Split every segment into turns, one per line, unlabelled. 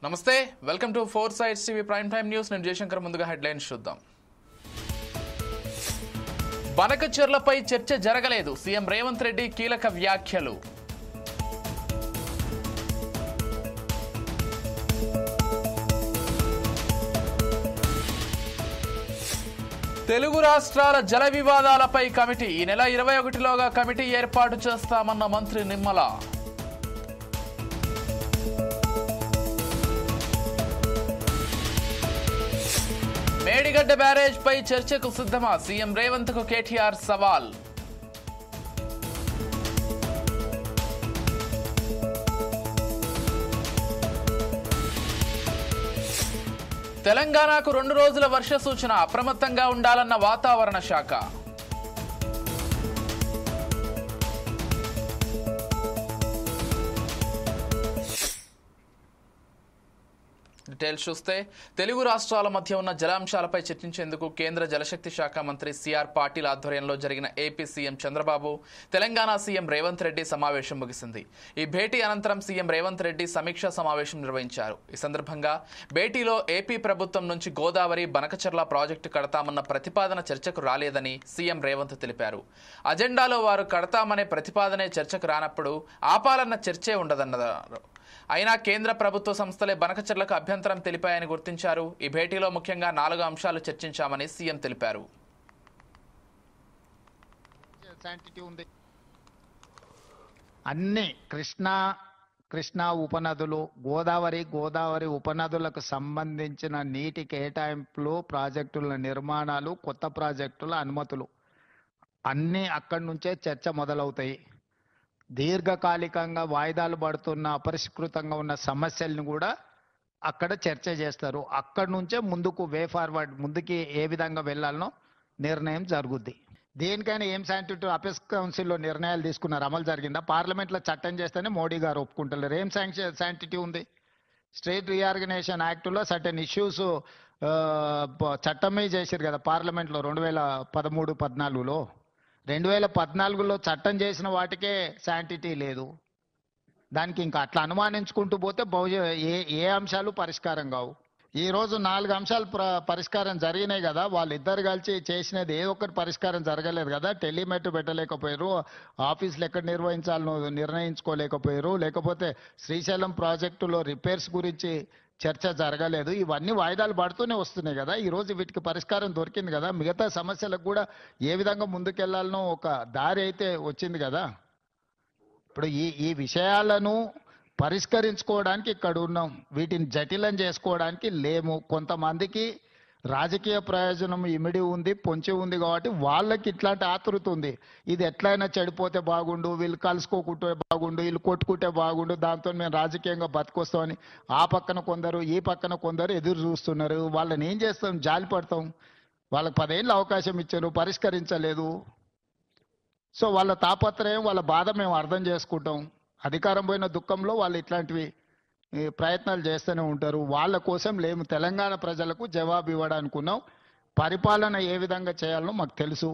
నమస్తే welcome to four sides TV prime time news. నేను జయశంకర్. ముందుగా హెడ్లైన్స్ చూద్దాం. బనకచెర్లపై చర్చ జరగలేదు, సీఎం రేవంత్ రెడ్డి కీలక వ్యాఖ్యలు. తెలుగు రాష్ట్రాల జల వివాదాలపై కమిటీ ఈ నెల 21లోగా కమిటీ ఏర్పాటు చేస్తామన్న మంత్రి నిమ్మల. మేడిగడ్డ బ్యారేజ్ పై చర్చకు సిద్ధమా, సీఎం రేవంత్ కు కేటీఆర్ సవాల్. తెలంగాణకు 2 రోజుల వర్ష సూచన, అప్రమత్తంగా ఉండాలన్న వాతావరణ శాఖ. డీటెయిల్స్ చూస్తే, తెలుగు రాష్ట్రాల మధ్య ఉన్న జలాంశాలపై చర్చించేందుకు కేంద్ర జలశక్తి శాఖ మంత్రి సిఆర్ పాటిల్ ఆధ్వర్యంలో జరిగిన AP CM Chandrababu, Telangana CM Revanth Reddy సమావేశం ముగిసింది. ఈ భేటీ అనంతరం సీఎం రేవంత్ రెడ్డి సమీక్షా సమావేశం నిర్వహించారు. ఈ సందర్భంగా భేటీలో ఏపీ ప్రభుత్వం నుంచి గోదావరి బనకచెర్ల ప్రాజెక్టు కడతామన్న ప్రతిపాదన చర్చకు రాలేదని సీఎం రేవంత్ తెలిపారు. అజెండాలో వారు కడతామనే ప్రతిపాదనే చర్చకు రానప్పుడు ఆపాలన్న చర్చే ఉండదన్నారు. అయినా కేంద్ర ప్రభుత్వ సంస్థలే బనకచెర్లకు అభ్యంతరం తెలిపాయని గుర్తించారు. ఈ భేటీలో ముఖ్యంగా 4 అంశాలు చర్చించామని సీఎం తెలిపారు.
అన్ని కృష్ణా ఉపనదులు, గోదావరి ఉపనదులకు సంబంధించిన నీటి కేటాయింపులు, ప్రాజెక్టుల నిర్మాణాలు, కొత్త ప్రాజెక్టుల అనుమతులు అన్నీ అక్కడి నుంచే చర్చ మొదలవుతాయి. దీర్ఘకాలికంగా వాయిదాలు పడుతున్న, అపరిష్కృతంగా ఉన్న సమస్యలను కూడా అక్కడ చర్చ చేస్తారు. అక్కడి నుంచే ముందుకు ఫార్వర్డ్, ముందుకి ఏ విధంగా వెళ్ళాలనో నిర్ణయం జరుగుద్ది. దేనికైనా ఏం శాంక్షన్ అపెక్స్ కౌన్సిల్లో నిర్ణయాలు తీసుకున్నారు, అమలు జరిగిందా? పార్లమెంట్లో చట్టం చేస్తేనే మోడీ గారు ఒప్పుకుంటలేరు. ఏం శాంక్టిటీ ఉంది? స్టేట్ రీఆర్గనైజేషన్ యాక్ట్లో సర్టెన్ ఇష్యూస్ చట్టమే చేశారు కదా పార్లమెంట్లో 2013-14లో. 2014లో చట్టం చేసిన వాటికే శాంటిటీ లేదు. దానికి ఇంకా అట్లా అనుమానించుకుంటూ పోతే ఏ అంశాలు పరిష్కారం కావు. ఈరోజు 4 అంశాలు పరిష్కారం జరిగినాయి కదా, వాళ్ళిద్దరు కలిసి చేసినది ఏ ఒక్కటి పరిష్కారం జరగలేదు కదా. టెలిమెట్ పెట్టలేకపోయారు, ఆఫీసులు ఎక్కడ నిర్వహించాలనో నిర్ణయించుకోలేకపోయారు, లేకపోతే శ్రీశైలం ప్రాజెక్టులో రిపేర్స్ గురించి చర్చ జరగలేదు. ఇవన్నీ వాయిదాలు పడుతూనే వస్తున్నాయి కదా. ఈరోజు వీటికి పరిష్కారం దొరికింది కదా. మిగతా సమస్యలకు కూడా ఏ విధంగా ముందుకెళ్లాలనో ఒక దారి అయితే వచ్చింది కదా. ఇప్పుడు ఈ విషయాలను పరిష్కరించుకోవడానికి ఇక్కడ ఉన్నాం, వీటిని జటిలం చేసుకోవడానికి లేము. కొంతమందికి రాజకీయ ప్రయోజనం ఇమిడి ఉంది, పొంచి ఉంది కాబట్టి వాళ్ళకి ఇట్లాంటి ఆతృత ఉంది. ఇది ఎట్లయినా చెడిపోతే బాగుండు, వీళ్ళు కలుసుకోకుంటే బాగుండు, వీళ్ళు కొట్టుకుంటే బాగుండు, దాంతో మేము రాజకీయంగా బతికొస్తామని ఆ పక్కన కొందరు, ఈ పక్కన కొందరు ఎదురు చూస్తున్నారు. వాళ్ళని ఏం చేస్తాం? జాలి పడతాం. వాళ్ళకి 10 ఏళ్ళు అవకాశం ఇచ్చారు, పరిష్కరించలేదు. సో వాళ్ళ తాపత్రయం, వాళ్ళ బాధ మేము అర్థం చేసుకుంటాం. అధికారం పోయిన దుఃఖంలో వాళ్ళు ఇట్లాంటివి ప్రయత్నాలు చేస్తూనే ఉంటారు. వాళ్ళ కోసం లేము, తెలంగాణ ప్రజలకు జవాబు ఇవ్వడానికి ఉన్నాం. పరిపాలన ఏ విధంగా చేయాలనో మాకు తెలుసు,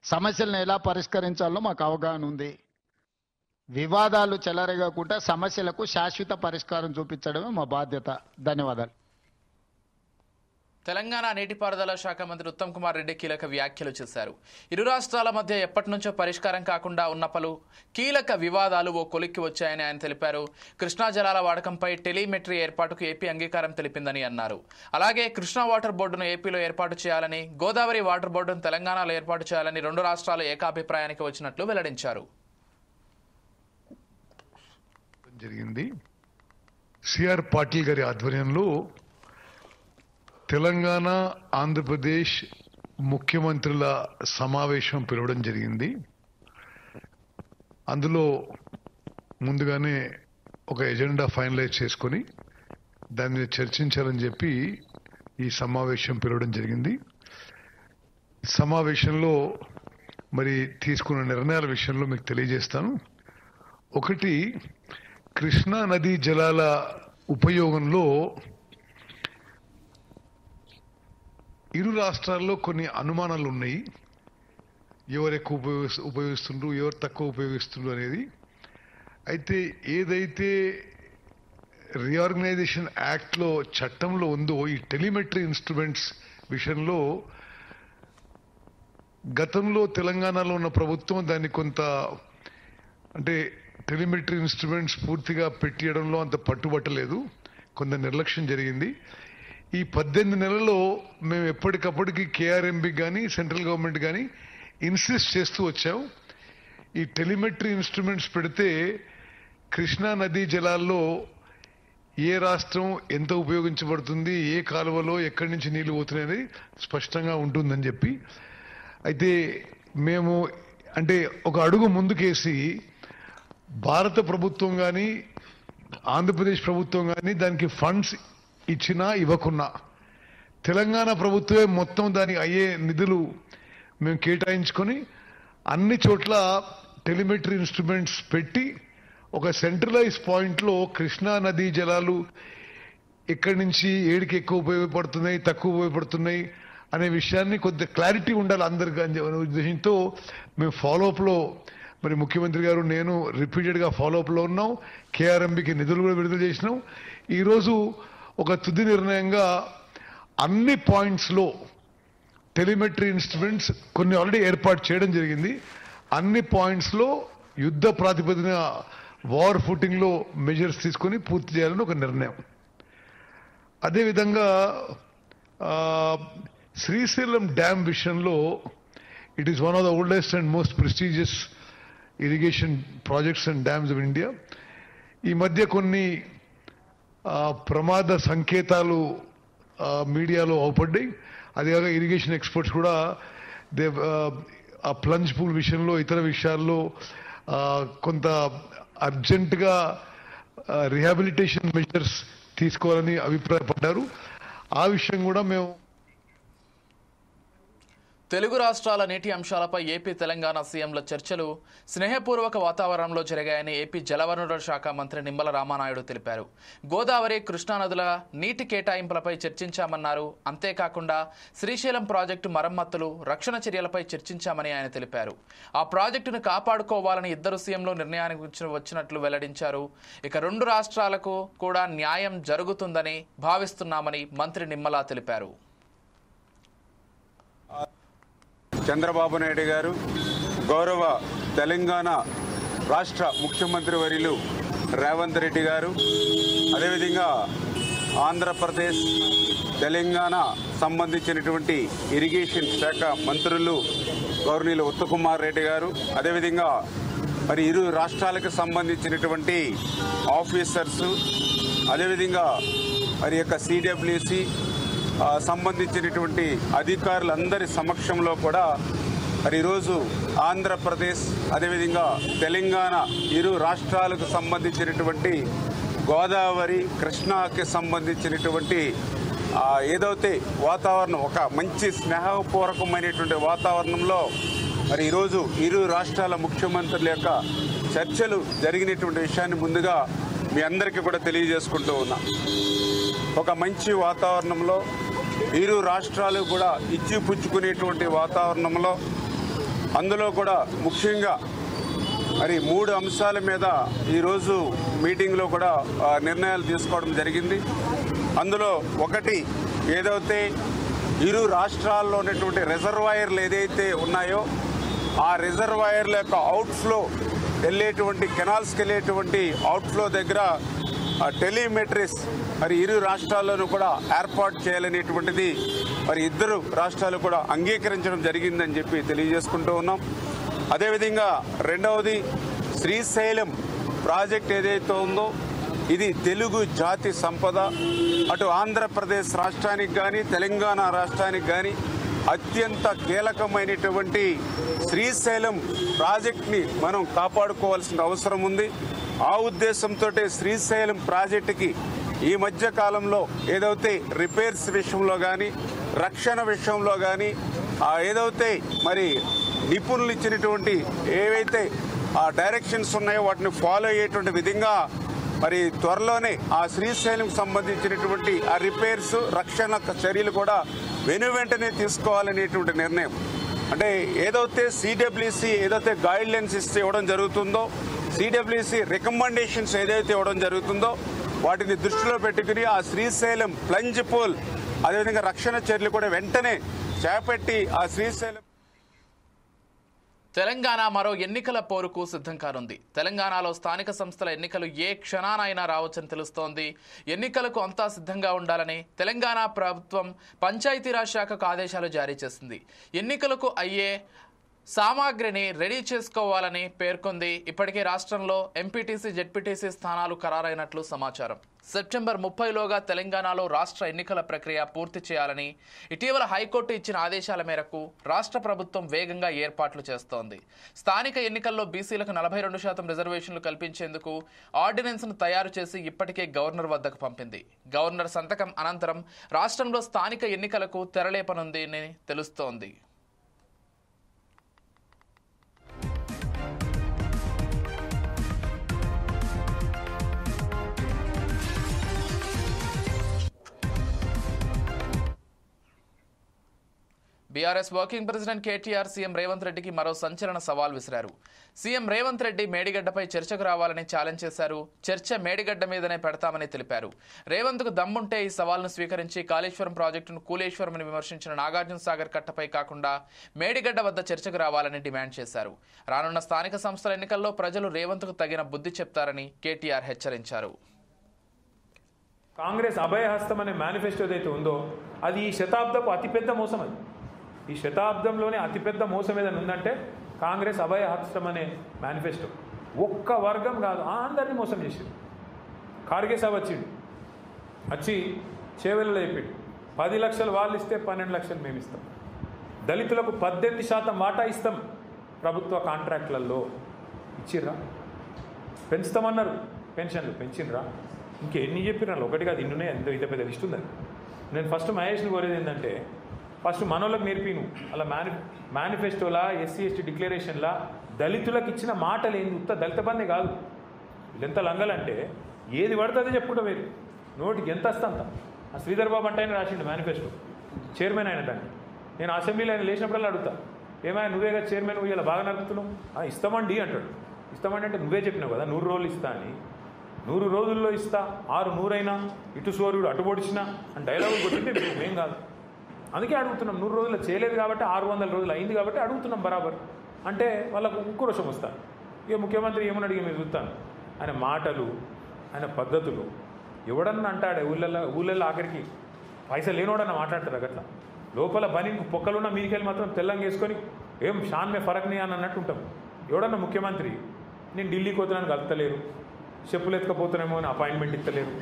సమస్యలను ఎలా పరిష్కరించాలనో మాకు అవగాహన ఉంది. వివాదాలు చెలరేగకుండా సమస్యలకు శాశ్వత పరిష్కారం చూపించడమే మా బాధ్యత. ధన్యవాదాలు.
తెలంగాణ నీటిపారుదల శాఖ మంత్రి ఉత్తమ్ కుమార్ రెడ్డి కీలక వ్యాఖ్యలు చేశారు. ఇరు రాష్ట్రాల మధ్య ఎప్పటి నుంచో పరిష్కారం కాకుండా ఉన్న పలు కీలక వివాదాలు ఓ కొలిక్కి వచ్చాయని ఆయన తెలిపారు. కృష్ణా జలాల వాడకంపై టెలిమెట్రీ ఏర్పాటుకు ఏపీ అంగీకారం తెలిపిందని అన్నారు. అలాగే కృష్ణా వాటర్ బోర్డును ఏపీలో ఏర్పాటు చేయాలని, గోదావరి వాటర్ బోర్డును తెలంగాణలో ఏర్పాటు చేయాలని 2 రాష్ట్రాలు ఏకాభిప్రాయానికి వచ్చినట్లు వెల్లడించారు.
జరిగింది. సిఆర్ పాటిల్ గారి ఆధ్వర్యంలో తెలంగాణ, ఆంధ్రప్రదేశ్ ముఖ్యమంత్రుల సమావేశం పిలవడం జరిగింది. అందులో ముందుగానే ఒక ఎజెండా ఫైనలైజ్ చేసుకొని దాని మీద చర్చించాలని చెప్పి ఈ సమావేశం పిలవడం జరిగింది. సమావేశంలో మరి తీసుకున్న నిర్ణయాల విషయంలో మీకు తెలియజేస్తాను. ఒకటి, కృష్ణా నదీ జలాల ఉపయోగంలో ఇరు రాష్ట్రాల్లో కొన్ని అనుమానాలు ఉన్నాయి. ఎవరు ఎక్కువ ఉపయోగిస్తుండ్రు, ఎవరు తక్కువ ఉపయోగిస్తుండ్రు అనేది. అయితే ఏదైతే రీఆర్గనైజేషన్ యాక్ట్లో చట్టంలో ఉందో ఈ టెలిమెట్రీ ఇన్స్ట్రుమెంట్స్ విషయంలో గతంలో తెలంగాణలో ఉన్న ప్రభుత్వం దాన్ని కొంత అంటే టెలిమెట్రీ ఇన్స్ట్రుమెంట్స్ పూర్తిగా పెట్టియడంలో అంత పట్టుబట్టలేదు, కొంత నిర్లక్ష్యం జరిగింది. ఈ 18 నెలల్లో మేము ఎప్పటికప్పటికి కేఆర్ఎంబి కానీ సెంట్రల్ గవర్నమెంట్ కానీ ఇన్సిస్ట్ చేస్తూ వచ్చాం. ఈ టెలిమెట్రీ ఇన్స్ట్రుమెంట్స్ పెడితే కృష్ణా నదీ జలాల్లో ఏ రాష్ట్రం ఎంత ఉపయోగించబడుతుంది, ఏ కాలువలో ఎక్కడి నుంచి నీళ్లు పోతున్నాయని స్పష్టంగా ఉంటుందని చెప్పి, అయితే మేము అంటే ఒక అడుగు ముందుకేసి భారత ప్రభుత్వం కానీ ఆంధ్రప్రదేశ్ ప్రభుత్వం కానీ దానికి ఫండ్స్ ఇచ్చినా ఇవ్వకున్నా తెలంగాణ ప్రభుత్వమే మొత్తం దానికి అయ్యే నిధులు మేము కేటాయించుకొని అన్ని చోట్ల టెలిమెట్రీ ఇన్స్ట్రుమెంట్స్ పెట్టి ఒక సెంట్రలైజ్ పాయింట్లో కృష్ణా నదీ జలాలు ఎక్కడి నుంచి ఏడికి ఎక్కువ ఉపయోగపడుతున్నాయి, తక్కువ ఉపయోగపడుతున్నాయి అనే విషయాన్ని కొద్ది క్లారిటీ ఉండాలి అందరికీ అనే ఉద్దేశంతో మేము ఫాలోఅప్లో మరి ముఖ్యమంత్రి గారు నేను రిపీటెడ్గా ఫాలోఅప్లో ఉన్నాం. కేఆర్ఎంబికి నిధులు కూడా విడుదల చేసినాం. ఈరోజు ఒక తుది నిర్ణయంగా అన్ని పాయింట్స్లో టెలిమెట్రీ ఇన్స్ట్రుమెంట్స్ కొన్ని ఆల్రెడీ ఏర్పాటు చేయడం జరిగింది. అన్ని పాయింట్స్లో యుద్ధ ప్రాతిపదికన వార్ ఫుటింగ్లో మెజర్స్ తీసుకొని పూర్తి చేయాలని ఒక నిర్ణయం. అదేవిధంగా శ్రీశైలం డ్యామ్ విషయంలో it is one of the oldest and most prestigious irrigation projects and dams of India. ఈ మధ్య కొన్ని ప్రమాద సంకేతాలు మీడియాలో అవపడ్డాయి. అదేవిధంగా ఇరిగేషన్ ఎక్స్పర్ట్స్ కూడా ఆ ప్లంజ్ పూల్ విషయంలో ఇతర విషయాల్లో కొంత అర్జెంటుగా రిహాబిలిటేషన్ మెజర్స్ తీసుకోవాలని అభిప్రాయపడ్డారు. ఆ విషయం కూడా మేము
తెలుగు రాష్ట్రాల నీటి అంశాలపై ఏపీ తెలంగాణ సీఎంల చర్చలు స్నేహపూర్వక వాతావరణంలో జరిగాయని ఏపీ జలవనరుల శాఖ మంత్రి నిమ్మల రామానాయుడు తెలిపారు. గోదావరి, కృష్ణానదుల నీటి కేటాయింపులపై చర్చించామన్నారు. అంతేకాకుండా శ్రీశైలం ప్రాజెక్టు మరమ్మతులు, రక్షణ చర్యలపై చర్చించామని ఆయన తెలిపారు. ఆ ప్రాజెక్టును కాపాడుకోవాలని ఇద్దరు సీఎంలు నిర్ణయానికి వచ్చినట్లు వెల్లడించారు. ఇక 2 రాష్ట్రాలకు కూడా న్యాయం జరుగుతుందని భావిస్తున్నామని మంత్రి నిమ్మల తెలిపారు.
చంద్రబాబు నాయుడు గారు, గౌరవ తెలంగాణ రాష్ట్ర ముఖ్యమంత్రి వర్యులు రేవంత్ రెడ్డి గారు, అదేవిధంగా ఆంధ్రప్రదేశ్, తెలంగాణ సంబంధించినటువంటి ఇరిగేషన్ శాఖ మంత్రులు గౌరవనీయులు ఉత్తమ్ రెడ్డి గారు, అదేవిధంగా మరి ఇరు రాష్ట్రాలకు సంబంధించినటువంటి ఆఫీసర్స్, అదేవిధంగా మరి యొక్క సిడబ్ల్యూసి సంబంధించినటువంటి అధికారులందరి సమక్షంలో కూడా మరి ఈరోజు ఆంధ్రప్రదేశ్ అదేవిధంగా తెలంగాణ ఇరు రాష్ట్రాలకు సంబంధించినటువంటి గోదావరి, కృష్ణాకి సంబంధించినటువంటి ఏదైతే వాతావరణం ఒక మంచి స్నేహపూర్వకమైనటువంటి వాతావరణంలో మరి ఈరోజు ఇరు రాష్ట్రాల ముఖ్యమంత్రుల యొక్క చర్చలు జరిగినటువంటి విషయాన్ని ముందుగా మీ అందరికీ కూడా తెలియజేసుకుంటూ ఉన్నా. ఒక మంచి వాతావరణంలో ఇరు రాష్ట్రాలు కూడా ఇచ్చిపుచ్చుకునేటువంటి వాతావరణంలో అందులో కూడా ముఖ్యంగా మరి 3 అంశాల మీద ఈరోజు మీటింగ్లో కూడా నిర్ణయాలు తీసుకోవడం జరిగింది. అందులో ఒకటి ఏదైతే ఇరు రాష్ట్రాల్లో ఉన్నటువంటి రిజర్వాయర్లు ఏదైతే ఉన్నాయో ఆ రిజర్వాయర్ల యొక్క అవుట్ఫ్లో వెళ్ళేటువంటి కెనాల్స్కి వెళ్ళేటువంటి అవుట్ఫ్లో దగ్గర టెలిమెట్రీస్ మరి ఇరు రాష్ట్రాల్లోనూ కూడా ఏర్పాటు చేయాలనేటువంటిది మరి ఇద్దరు రాష్ట్రాలు కూడా అంగీకరించడం జరిగిందని చెప్పి తెలియజేసుకుంటూ ఉన్నాం. అదేవిధంగా రెండవది శ్రీశైలం ప్రాజెక్ట్ ఏదైతే ఉందో ఇది తెలుగు జాతి సంపద. అటు ఆంధ్రప్రదేశ్ రాష్ట్రానికి కానీ తెలంగాణ రాష్ట్రానికి కానీ అత్యంత కీలకమైనటువంటి శ్రీశైలం ప్రాజెక్ట్ని మనం కాపాడుకోవాల్సిన అవసరం ఉంది. ఆ ఉద్దేశంతో శ్రీశైలం ప్రాజెక్టుకి ఈ మధ్య కాలంలో ఏదైతే రిపేర్స్ విషయంలో కానీ రక్షణ విషయంలో కానీ ఏదైతే మరి నిపుణులు ఇచ్చినటువంటి ఏవైతే ఆ డైరెక్షన్స్ ఉన్నాయో వాటిని ఫాలో అయ్యేటువంటి విధంగా మరి త్వరలోనే ఆ శ్రీశైలంకి సంబంధించినటువంటి ఆ రిపేర్స్, రక్షణ చర్యలు కూడా వెనువెంటనే తీసుకోవాలనేటువంటి నిర్ణయం. అంటే ఏదైతే సిడబ్ల్యూసి ఏదైతే గైడ్ లైన్స్ ఇవ్వడం జరుగుతుందో, సిడబ్ల్యూసి రికమెండేషన్స్ ఏదైతే ఇవ్వడం జరుగుతుందో వాటిని దృష్టిలో పెట్టుకుని ఆ శ్రీశైలం ప్లంజ్ పూల్ అదేవిధంగా రక్షణ చర్యలు కూడా వెంటనే చేపట్టి ఆ శ్రీశైలం.
తెలంగాణ మరో ఎన్నికల పోరుకు సిద్ధం కానుంది. తెలంగాణలో స్థానిక సంస్థల ఎన్నికలు ఏ క్షణానైనా రావచ్చని తెలుస్తోంది. ఎన్నికలకు అంతా సిద్ధంగా ఉండాలని తెలంగాణ ప్రభుత్వం పంచాయతీరాజ్ శాఖకు ఆదేశాలు జారీ చేసింది. ఎన్నికలకు అయ్యే సామాగ్రిని రెడీ చేసుకోవాలని పేర్కొంది. ఇప్పటికే రాష్ట్రంలో ఎంపీటీసీ జెడ్పీటీసీ స్థానాలు ఖరారైనట్లు సమాచారం. సెప్టెంబర్ 30లోగా తెలంగాణలో రాష్ట్ర ఎన్నికల ప్రక్రియ పూర్తి చేయాలని ఇటీవల హైకోర్టు ఇచ్చిన ఆదేశాల మేరకు రాష్ట్ర ప్రభుత్వం వేగంగా ఏర్పాట్లు చేస్తోంది. స్థానిక ఎన్నికల్లో బీసీలకు 42% రిజర్వేషన్లు కల్పించేందుకు ఆర్డినెన్స్ను తయారు చేసి ఇప్పటికే గవర్నర్ వద్దకు పంపింది. గవర్నర్ సంతకం అనంతరం రాష్ట్రంలో స్థానిక ఎన్నికలకు తెరలేపనుంది అని తెలుస్తోంది. BRS working president KTR CM Revanth రెడ్డికి మరో సంచలన సవాల్ విసిరారు. సీఎం రేవంత్ రెడ్డి మేడిగడ్డపై చర్చకు రావాలని ఛాలెంజ్ చేశారు. చర్చ మేడిగడ్డ మీదనే పెడతామని తెలిపారు. రేవంత్కు దమ్ముంటే ఈ సవాల్ను స్వీకరించి కాళేశ్వరం ప్రాజెక్టును కూలేశ్వరమని విమర్శించిన నాగార్జున సాగర్ కట్టపై కాకుండా మేడిగడ్డ వద్ద చర్చకు రావాలని డిమాండ్ చేశారు. రానున్న స్థానిక సంస్థల ఎన్నికల్లో ప్రజలు రేవంత్కు తగిన బుద్ధి చెప్తారని కేటీఆర్ హెచ్చరించారు.
కాంగ్రెస్ అభయహస్తం అనే మేనిఫెస్టో ఏదైతే ఉందో అది ఈ శతాబ్దపు అతిపెద్ద మోసం. అది ఈ శతాబ్దంలోనే అతిపెద్ద మోసం ఏదైనా ఉందంటే కాంగ్రెస్ అభయహస్తం అనే మేనిఫెస్టో. ఒక్క వర్గం కాదు, అందరినీ మోసం చేసిండు. ఖార్గే సాబ్ వచ్చి చేవెళ్ళలో చెప్పిండు 10 లక్షలు వాళ్ళు ఇస్తే 12 లక్షలు మేము ఇస్తాం. దళితులకు 18% వాటా ఇస్తాం ప్రభుత్వ కాంట్రాక్ట్లలో. ఇచ్చిర్రా? పెంచుతామన్నారు, పెన్షన్లు పెంచినరా? ఇంకెన్ని చెప్పినారు? ఒకటి కాదు, ఇన్నునే ఎంతో ఇంత పెద్ద లిస్ట్ ఉంది. నేను ఫస్ట్ మహేష్ని కోరేది ఏంటంటే ఫస్ట్ మనోళ్ళకి నేర్పిను అలా మేనిఫెస్టోలా ఎస్సీ ఎస్టీ డిక్లరేషన్లా దళితులకు ఇచ్చిన మాటలు ఏంది? ఉత్త దళిత బందే కాదు. ఎంత లంగలంటే ఏది పడుతుందో చెప్పుకుంటా వేరు నోటికి ఎంత వస్తా అంత. ఆ శ్రీధర్ బాబు అంటే ఆయన రాసిండు మేనిఫెస్టో, చైర్మన్ అయిన దాన్ని. నేను అసెంబ్లీలో ఆయన లేచినప్పుడల్లా అడుగుతా, ఏమైనా నువ్వేగా చైర్మన్, నువ్వు ఇలా బాగా నడుపుతున్నావు? ఇస్తామండి అంటాడు. ఇస్తామండి అంటే నువ్వే చెప్పినావు కదా 100 రోజులు ఇస్తా అని. 100 రోజుల్లో ఇస్తా, 6 అయినా ఇటు సూర్యుడు అటు పొడిచినా అని డైలాగులు కొట్టింటే మేం కాదు. అందుకే అడుగుతున్నాం. 100 రోజుల్లో చేయలేదు కాబట్టి 600 రోజులు అయింది కాబట్టి అడుగుతున్నాం బరాబర్. అంటే వాళ్ళకు ఉక్రోషం వస్తాను. ఇక ముఖ్యమంత్రి ఏమని అడిగి మీరు చూస్తాను. ఆయన మాటలు, ఆయన పద్ధతులు ఎవడన్నా అంటాడే ఊళ్ళల్లో ఆఖరికి పైసలు లేనోడన్నా మాట్లాడతారు అట్లా. లోపల బని పొక్కలున్న మీదికెళ్ళి మాత్రం తెల్లంగా వేసుకొని ఏం షాన్ మే ఫరక్ నీ అని అన్నట్టు ఉంటాం. ఎవడన్నా ముఖ్యమంత్రి నేను ఢిల్లీకి పోతున్నాను కలుపుతలేరు, చెప్పులు ఎత్తుకపోతున్నామో అని అపాయింట్మెంట్ ఇస్తలేరు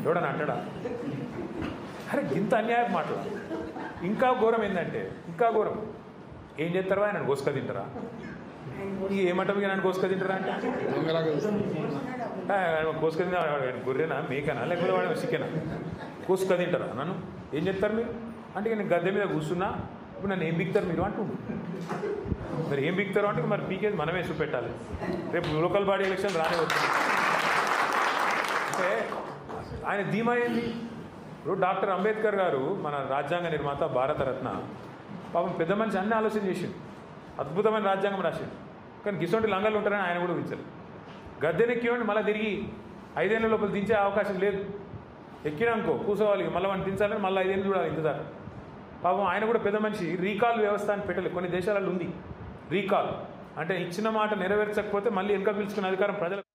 ఎవడన్నా అంటాడా? అరే ఇంత అన్యాయం మాటలు. ఇంకా ఘోరం ఏంటంటే, ఇంకా ఘోరం ఏం చేస్తారా? ఆయన గోసుక తింటారా? ఏమంటారు నన్ను గోసుక తింటారా అంటే గోసుక తింటా గొర్రెనా మేకనా లేకపోతే వాడు చికెనా? గోసుక తింటారా? నన్ను ఏం చెప్తారు మీరు అంటే నేను గద్దె మీద కూర్చున్నా, ఇప్పుడు నన్ను ఏం బిక్తారు మీరు అంటుండు. మరి ఏం బిక్తారు అంటే మరి పీకేది మనమే చూపెట్టాలి. రేపు లోకల్ బాడీ ఎలక్షన్ రానే వచ్చింది అంటే ఆయన ధీమా ఏంది? ఇప్పుడు డాక్టర్ అంబేద్కర్ గారు మన రాజ్యాంగ నిర్మాత, భారతరత్న, పాపం పెద్ద మనిషి అన్ని ఆలోచన చేసిండు, అద్భుతమైన రాజ్యాంగం రాసిండు. కానీ గిసొంటి లంగలు ఉంటారని ఆయన కూడా ఊహించారు. గద్దెనెక్కివ్వండి మళ్ళీ తిరిగి 5 ఏళ్ళ లోపల దించే అవకాశం లేదు. ఎక్కినానుకో కూర్చోవాలి, మళ్ళీ మనం దించాలని మళ్ళీ 5 ఏళ్ళు చూడాలి ఇంతదాకా. పాపం ఆయన కూడా పెద్ద మనిషి రీకాల్ వ్యవస్థ అని పెట్టలేదు. కొన్ని దేశాలలో ఉంది రీకాల్ అంటే ఇచ్చిన మాట నెరవేర్చకపోతే మళ్ళీ వెనక పిలుచుకునే అధికారం ప్రజలకు.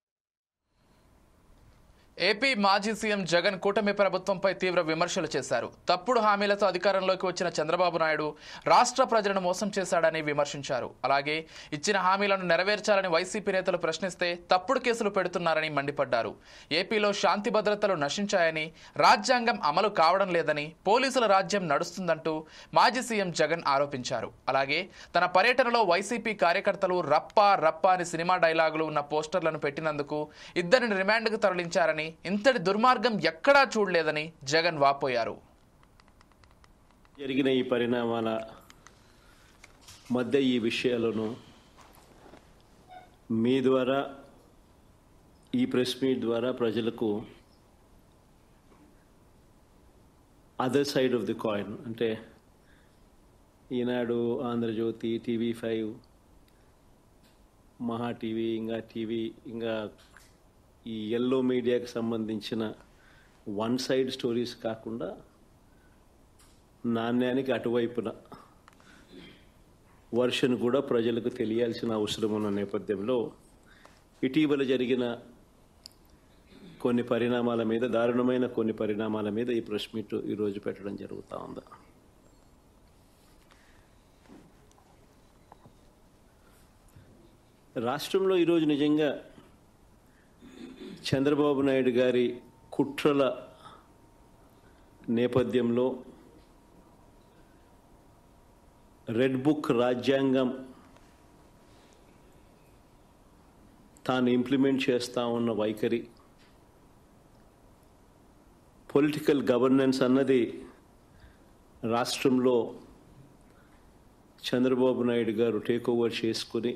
ఏపీ మాజీ సీఎం జగన్ కూటమి ప్రభుత్వంపై తీవ్ర విమర్శలు చేశారు. తప్పుడు హామీలతో అధికారంలోకి వచ్చిన చంద్రబాబు నాయుడు రాష్ట్ర ప్రజలను మోసం చేశాడని విమర్శించారు. అలాగే ఇచ్చిన హామీలను నెరవేర్చాలని వైసీపీ నేతలు ప్రశ్నిస్తే తప్పుడు కేసులు పెడుతున్నారని మండిపడ్డారు. ఏపీలో శాంతి భద్రతలు నశించాయని, రాజ్యాంగం అమలు కావడం లేదని, పోలీసుల రాజ్యం నడుస్తుందంటూ మాజీ సీఎం జగన్ ఆరోపించారు. అలాగే తన పర్యటనలో వైసీపీ కార్యకర్తలు రప్పా రప్పా అని సినిమా డైలాగులు ఉన్న పోస్టర్లను పెట్టినందుకు 2 రిమాండ్కు తరలించారని, ఇంతటి దుర్మార్గం ఎక్కడా చూడలేదని జగన్ వాపోయారు.
జరిగిన ఈ పరిణామాల మధ్య ఈ విషయాలను మీ ద్వారా, ఈ ప్రెస్ మీట్ ద్వారా ప్రజలకు other side of the coin అంటే ఈనాడు, ఆంధ్రజ్యోతి, TV5, మహా టీవీ, ఇంకా ఈ ఎల్లో మీడియాకి సంబంధించిన వన్ సైడ్ స్టోరీస్ కాకుండా నాణ్యానికి అటువైపున వర్షన్ కూడా ప్రజలకు తెలియాల్సిన అవసరం ఉన్న నేపథ్యంలో ఇటీవల జరిగిన కొన్ని పరిణామాల మీద, దారుణమైన కొన్ని పరిణామాల మీద ఈ ప్రెస్ మీట్ ఈరోజు పెట్టడం జరుగుతూ ఉంది. రాష్ట్రంలో ఈరోజు నిజంగా చంద్రబాబు నాయుడు గారి కుట్రల నేపథ్యంలో రెడ్ బుక్ రాజ్యాంగం తాను ఇంప్లిమెంట్ చేస్తూ ఉన్న వైఖరి, పొలిటికల్ గవర్నెన్స్ అన్నది రాష్ట్రంలో చంద్రబాబు నాయుడు గారు టేక్ ఓవర్ చేసుకుని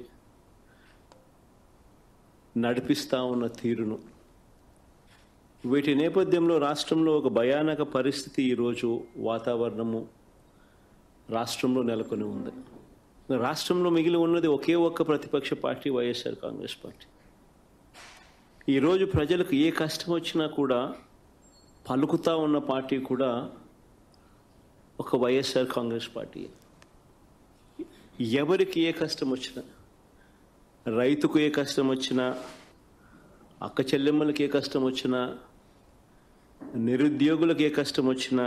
నడిపిస్తూ ఉన్న తీరును, వీటి నేపథ్యంలో రాష్ట్రంలో ఒక భయానక పరిస్థితి ఈరోజు వాతావరణము రాష్ట్రంలో నెలకొని ఉంది. రాష్ట్రంలో మిగిలి ఉన్నది ఒకే ఒక్క ప్రతిపక్ష పార్టీ, వైఎస్ఆర్ కాంగ్రెస్ పార్టీ. ఈరోజు ప్రజలకు ఏ కష్టం వచ్చినా కూడా పలుకుతా ఉన్న పార్టీ కూడా ఒక వైఎస్ఆర్ కాంగ్రెస్ పార్టీ. ఎవరికి ఏ కష్టం వచ్చినా, రైతుకు ఏ కష్టం వచ్చినా, అక్క చెల్లెమ్మలకి ఏ కష్టం వచ్చినా, నిరుద్యోగులకు ఏ కష్టం వచ్చినా,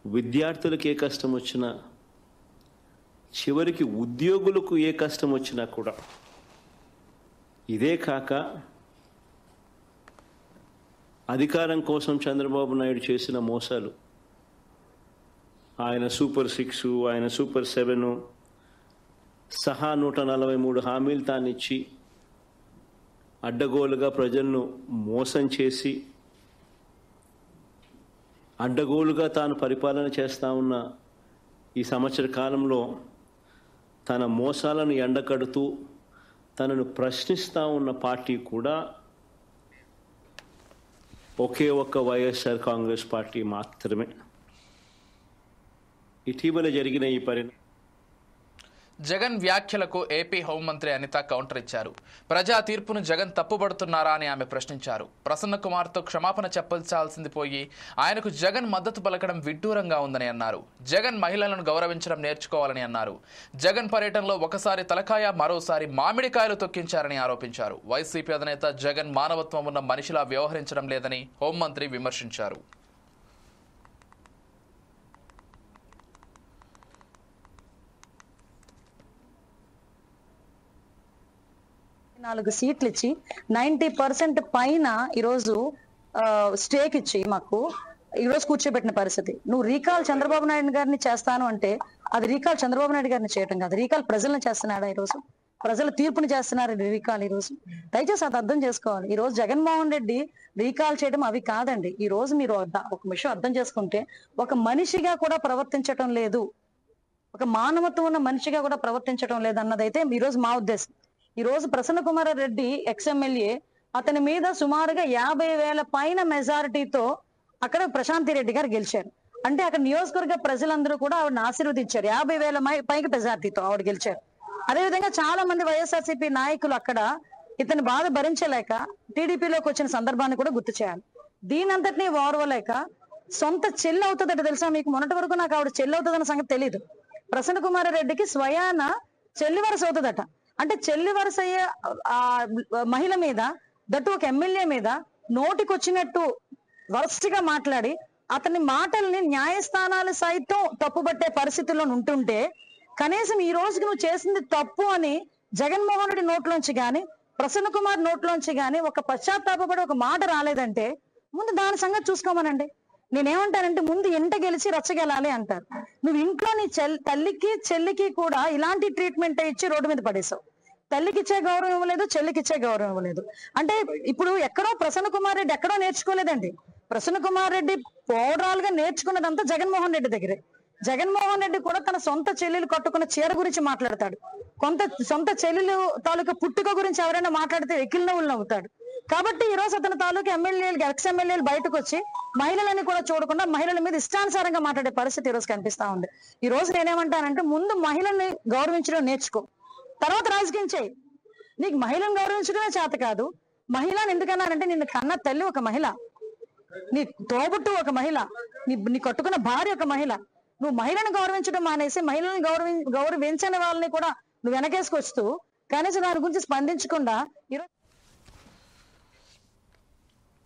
విద్యార్థులకు ఏ కష్టం వచ్చినా, చివరికి ఉద్యోగులకు ఏ కష్టం వచ్చినా కూడా, ఇదే కాక అధికారం కోసం చంద్రబాబు నాయుడు చేసిన మోసాలు, ఆయన సూపర్ 6, ఆయన సూపర్ 7 సహా 143 హామీలు తానిచ్చి అడ్డగోలుగా ప్రజలను మోసం చేసి అడ్డగోలుగా తాను పరిపాలన చేస్తూ ఉన్న ఈ సంవత్సర కాలంలో తన మోసాలను ఎండకడుతూ తనను ప్రశ్నిస్తూ ఉన్న పార్టీ కూడా ఒకే ఒక్క వైఎస్ఆర్ కాంగ్రెస్ పార్టీ మాత్రమే. ఇటీవల జరిగిన ఈ పరిణామం
జగన్ వ్యాఖ్యలకు ఏపీ హోంమంత్రి అనిత కౌంటర్ ఇచ్చారు. ప్రజా తీర్పును జగన్ తప్పుబడుతున్నారా అని ఆమె ప్రశ్నించారు. ప్రసన్న కుమార్తో క్షమాపణ చెప్పాల్సింది పోయి ఆయనకు జగన్ మద్దతు పలకడం విడ్డూరంగా ఉందని అన్నారు. జగన్ మహిళలను గౌరవించడం నేర్చుకోవాలని అన్నారు. జగన్ పర్యటనలో ఒకసారి తలకాయ, మరోసారి మామిడికాయలు తొక్కించారని ఆరోపించారు. వైసీపీ అధినేత జగన్ మానవత్వం ఉన్న మనిషిలా వ్యవహరించడం లేదని హోంమంత్రి విమర్శించారు.
4 సీట్లు ఇచ్చి 90% పైన ఈరోజు స్టేక్ ఇచ్చి మాకు ఈరోజు కూర్చోబెట్టిన పరిస్థితి. నువ్వు రీకాల్ చంద్రబాబు నాయుడు గారిని చేస్తాను అంటే అది రీకాల్ చంద్రబాబు నాయుడు గారిని చేయటం కాదు, రీకాల్ ప్రజలను చేస్తున్నాడా? ఈరోజు ప్రజల తీర్పుని చేస్తున్నారు రీకాల్. ఈరోజు దయచేసి అది అర్థం చేసుకోవాలి. ఈ రోజు జగన్మోహన్ రెడ్డి రీకాల్ చేయడం అవి కాదండి. ఈ రోజు మీరు ఒక విషయం అర్థం చేసుకుంటే, ఒక మనిషిగా కూడా ప్రవర్తించటం లేదు, ఒక మానవత్వం ఉన్న మనిషిగా కూడా ప్రవర్తించడం లేదన్నదైతే ఈ రోజు మా ఉద్దేశం. ఈ రోజు ప్రసన్న కుమార్ రెడ్డి ఎక్స్ఎమ్మెల్యే, అతని మీద సుమారుగా 50,000 పైన మెజారిటీతో అక్కడ ప్రశాంతి రెడ్డి గారు గెలిచారు. అంటే అక్కడ నియోజకవర్గ ప్రజలందరూ కూడా ఆవిడని ఆశీర్వదించారు. 50,000 పైకి మెజారిటీతో ఆవిడ గెలిచారు. అదేవిధంగా చాలా మంది వైఎస్ఆర్సీపీ నాయకులు అక్కడ ఇతని బాధ భరించలేక టీడీపీలోకి వచ్చిన సందర్భాన్ని కూడా గుర్తు చేయాలి. దీనంతటినీ ఓర్వలేక సొంత చెల్లి అవుతుందట తెలుసా మీకు? మొన్నటి వరకు నాకు ఆవిడ చెల్లి అవుతుందన్న సంగతి తెలియదు. ప్రసన్న కుమార్ రెడ్డికి స్వయాన చెల్లి వరుస అవుతుందట. అంటే చెల్లి వరుస అయ్యే ఆ మహిళ మీద, దట్టు ఒక ఎమ్మెల్యే మీద నోటికొచ్చినట్టు వరస్ట్గా మాట్లాడి అతని మాటల్ని న్యాయస్థానాలు సైతం తప్పుబట్టే పరిస్థితుల్లో ఉంటుంటే, కనీసం ఈ రోజుకి నువ్వు చేసింది తప్పు అని జగన్మోహన్ రెడ్డి నోట్లోంచి గాని, ప్రసన్న కుమార్ నోట్లోంచి గాని ఒక పశ్చాత్తాపడి ఒక మాట రాలేదంటే ముందు దాని సంగతి చూసుకోమనండి. నేనేమంటానంటే, ముందు ఇంట గెలిచి రచ్చగెలాలి అంటారు. నువ్వు ఇంట్లో నీ తల్లికి చెల్లికి కూడా ఇలాంటి ట్రీట్మెంట్ ఇచ్చి రోడ్డు మీద పడేసావు. తల్లికి ఇచ్చే గౌరవం ఇవ్వలేదు, చెల్లికి ఇచ్చే గౌరవం ఇవ్వలేదు. అంటే ఇప్పుడు ఎక్కడో ప్రసన్న కుమార్ రెడ్డి ఎక్కడో నేర్చుకోలేదండి. ప్రసన్న కుమార్ రెడ్డి ఓవరాల్ గా నేర్చుకున్నదంతా జగన్మోహన్ రెడ్డి దగ్గరే. జగన్మోహన్ రెడ్డి కూడా తన సొంత చెల్లెలు కట్టుకున్న చీర గురించి మాట్లాడతాడు. సొంత చెల్లెలు తాలూకా పుట్టుక గురించి ఎవరైనా మాట్లాడితే ఎక్కిల్ నవ్వులు నవ్వుతాడు. కాబట్టి ఈ రోజు అతని తాలూకా ఎమ్మెల్యేలు, ఎక్స్ ఎమ్మెల్యేలు బయటకు వచ్చి మహిళలని కూడా చూడకుండా మహిళల మీద ఇష్టానుసారంగా మాట్లాడే పరిస్థితి ఈ రోజు కనిపిస్తా ఉంది. ఈ రోజు నేనేమంటానంటే, ముందు మహిళల్ని గౌరవించడం నేర్చుకో, తర్వాత రాజకీయం చేయి. నీకు మహిళను గౌరవించడమే చేత కాదు. మహిళను ఎందుకన్నానంటే, నిన్ను కన్న తల్లి ఒక మహిళ. నీ తోబుట్టు ఒక మహిళ, నీ కట్టుకున్న భార్య ఒక మహిళ. నువ్వు మహిళను గౌరవించడం మానేసి మహిళలను గౌరవించని వాళ్ళని కూడా నువ్వు వెనకేసుకొస్తూ కనీసం దాని గురించి స్పందించకుండా ఈరోజు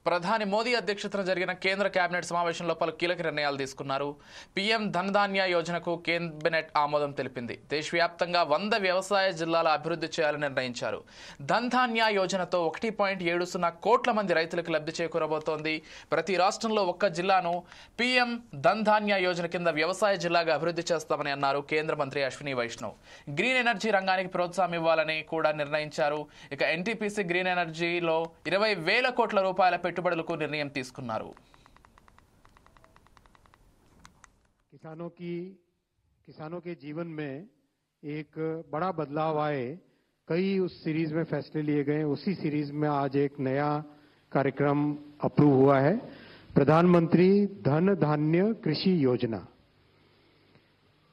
ప్రధాని మోదీ అధ్యక్షతన జరిగిన కేంద్ర కేబినెట్ సమావేశంలో పలు కీలక నిర్ణయాలు తీసుకున్నారు. పీఎం ధనధాన్య యోజనకు కేబినెట్ ఆమోదం తెలిపింది. దేశవ్యాప్తంగా 100 వ్యవసాయ జిల్లాల అభివృద్ధి చేయాలని నిర్ణయించారు. ధనధాన్య యోజనతో 1.70 కోట్ల మంది రైతులకు లబ్ధి చేకూరబోతోంది. ప్రతి రాష్ట్రంలో ఒక్క జిల్లాను పీఎం ధనధాన్య యోజన కింద వ్యవసాయ జిల్లాగా అభివృద్ధి చేస్తామని అన్నారు కేంద్ర మంత్రి అశ్విని వైష్ణవ్. గ్రీన్ ఎనర్జీ రంగానికి ప్రోత్సాహం ఇవ్వాలని కూడా నిర్ణయించారు. ఇక ఎన్టీపీసీ గ్రీన్ ఎనర్జీలో 20,000 కోట్ల రూపాయల పెట్టుబడులకు నిర్ణయం తీసుకున్నారు.
किसानों के जीवन में एक बड़ा बदलाव आए, कई उस सीरीज में फैसले लिए गए. उसी सीरीज में आज एक नया कार्यक्रम अप्रूव हुआ है, प्रधानमंत्री धन धान्य कृषि योजना.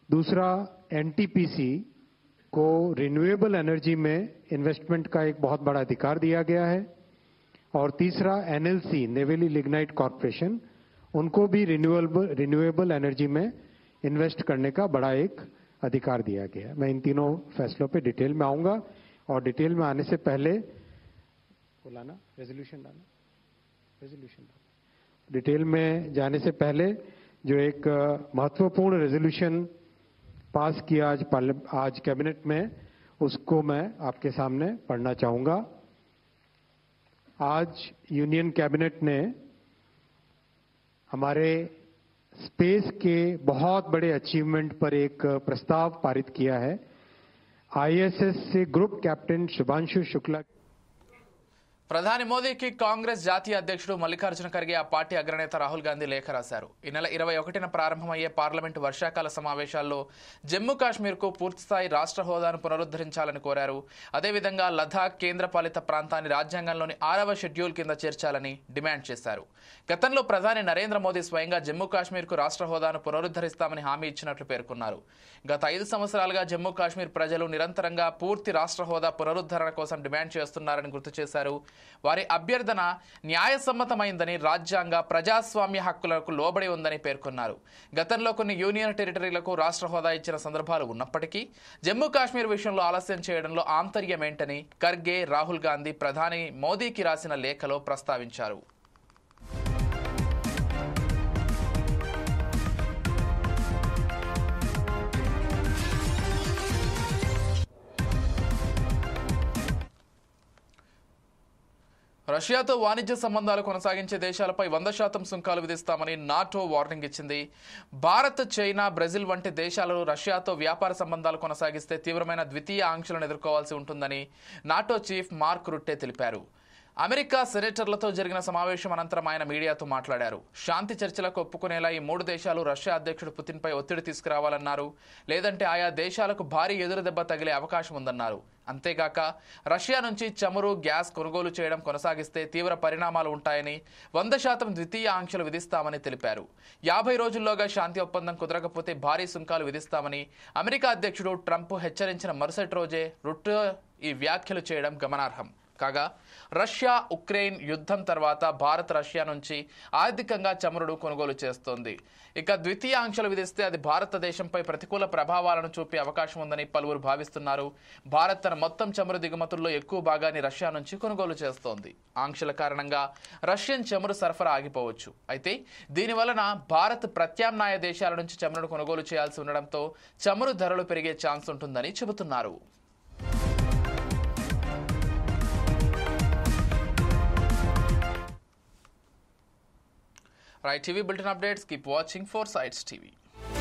दूसरा, एनटीपीसी को रिन्यूएबल एनर्जी में इन्वेस्टमेंट का एक बहुत बड़ा अधिकार दिया गया है. और तीसरा, एनएलसी नेवेली लिग्नाइट कॉर्पोरेशन, उनको भी रिन्यूएबल एनर्जी में इन्वेस्ट करने का बड़ा एक अधिकार दिया गया है. मैं इन तीनों फैसलों पे डिटेल में आऊंगा और डिटेल में आने से पहले डिटेल में जाने से पहले जो एक महत्वपूर्ण रेजोल्यूशन पास किया आज कैबिनेट में, उसको मैं आपके सामने पढ़ना चाहूंगा. आज यूनियन कैबिनेट ने हमारे स्पेस के बहुत बड़े अचीवमेंट पर एक प्रस्ताव पारित किया है. आईएसएस से ग्रुप कैप्टन शुभांशु शुक्ला.
ప్రధాని మోదీకి కాంగ్రెస్ జాతీయ అధ్యక్షుడు మల్లికార్జున ఖర్గే, ఆ పార్టీ అగ్రనేత రాహుల్ గాంధీ లేఖ రాశారు. ఈ నెల 21న ప్రారంభమయ్యే పార్లమెంటు వర్షాకాల సమావేశాల్లో జమ్మూ కాశ్మీర్కు పూర్తిస్థాయి రాష్ట్ర హోదాను పునరుద్ధరించాలని కోరారు. అదేవిధంగా లదాఖ్ కేంద్రపాలిత ప్రాంతాన్ని రాజ్యాంగంలోని 6వ షెడ్యూల్ కింద చేర్చాలని డిమాండ్ చేశారు. గతంలో ప్రధాని నరేంద్ర మోదీ స్వయంగా జమ్మూ కాశ్మీర్కు రాష్ట్ర హోదాను పునరుద్ధరిస్తామని హామీ ఇచ్చినట్లు పేర్కొన్నారు. గత 5 సంవత్సరాలుగా జమ్మూ కాశ్మీర్ ప్రజలు నిరంతరంగా పూర్తి రాష్ట్ర హోదా పునరుద్ధరణ కోసం డిమాండ్ చేస్తున్నారని గుర్తు చేశారు. వారి అభ్యర్థన న్యాయసమ్మతమైందని, రాజ్యాంగ ప్రజాస్వామ్య హక్కులకు లోబడి ఉందని పేర్కొన్నారు. గతంలో కొన్ని యూనియన్ టెరిటరీలకు రాష్ట్ర హోదా ఇచ్చిన సందర్భాలు ఉన్నప్పటికీ జమ్మూ కాశ్మీర్ విషయంలో ఆలస్యం చేయడంలో ఆంతర్యమేంటని ఖర్గే, రాహుల్ గాంధీ ప్రధాని మోదీకి రాసిన లేఖలో ప్రస్తావించారు. రష్యాతో వాణిజ్య సంబంధాలు కొనసాగించే దేశాలపై 100% సుంకాలు విధిస్తామని నాటో వార్నింగ్ ఇచ్చింది. భారత్, చైనా, బ్రెజిల్ వంటి దేశాలు రష్యాతో వ్యాపార సంబంధాలు కొనసాగిస్తే తీవ్రమైన ద్వితీయ ఆంక్షలను ఎదుర్కోవాల్సి ఉంటుందని నాటో చీఫ్ మార్క్ రుట్టే తెలిపారు. అమెరికా సెనేటర్లతో జరిగిన సమావేశం అనంతరం ఆయన మీడియాతో మాట్లాడారు. శాంతి చర్చలకు ఒప్పుకునేలా ఈ 3 దేశాలు రష్యా అధ్యక్షుడు పుతిన్పై ఒత్తిడి తీసుకురావాలన్నారు. లేదంటే ఆయా దేశాలకు భారీ ఎదురుదెబ్బ తగిలే అవకాశం ఉందన్నారు. అంతేగాక రష్యా నుంచి చమురు, గ్యాస్ కొనుగోలు చేయడం కొనసాగిస్తే తీవ్ర పరిణామాలు ఉంటాయని, 100% ద్వితీయ ఆంక్షలు విధిస్తామని తెలిపారు. 50 రోజుల్లోగా శాంతి ఒప్పందం కుదరకపోతే భారీ సుంకాలు విధిస్తామని అమెరికా అధ్యక్షుడు ట్రంప్ హెచ్చరించిన మరుసటి రోజే రుట్టే ఈ వ్యాఖ్యలు చేయడం గమనార్హం. కాగా రష్యా ఉక్రెయిన్ యుద్ధం తర్వాత భారత్ రష్యా నుంచి ఆర్థికంగా చమురును కొనుగోలు చేస్తోంది. ఇక ద్వితీయ ఆంక్షలు విధిస్తే అది భారతదేశంపై ప్రతికూల ప్రభావాలను చూపే అవకాశం ఉందని పలువురు భావిస్తున్నారు. భారత్ తన మొత్తం చమురు దిగుమతుల్లో ఎక్కువ భాగాన్ని రష్యా నుంచి కొనుగోలు చేస్తోంది. ఆంక్షల కారణంగా రష్యన్ చమురు సరఫరా ఆగిపోవచ్చు. అయితే దీనివలన భారత్ ప్రత్యామ్నాయ దేశాల నుంచి చమురును కొనుగోలు చేయాల్సి ఉండడంతో చమురు ధరలు పెరిగే ఛాన్స్ ఉంటుందని చెబుతున్నారు. Right, TV Bulletin updates. Keep watching Foresights TV.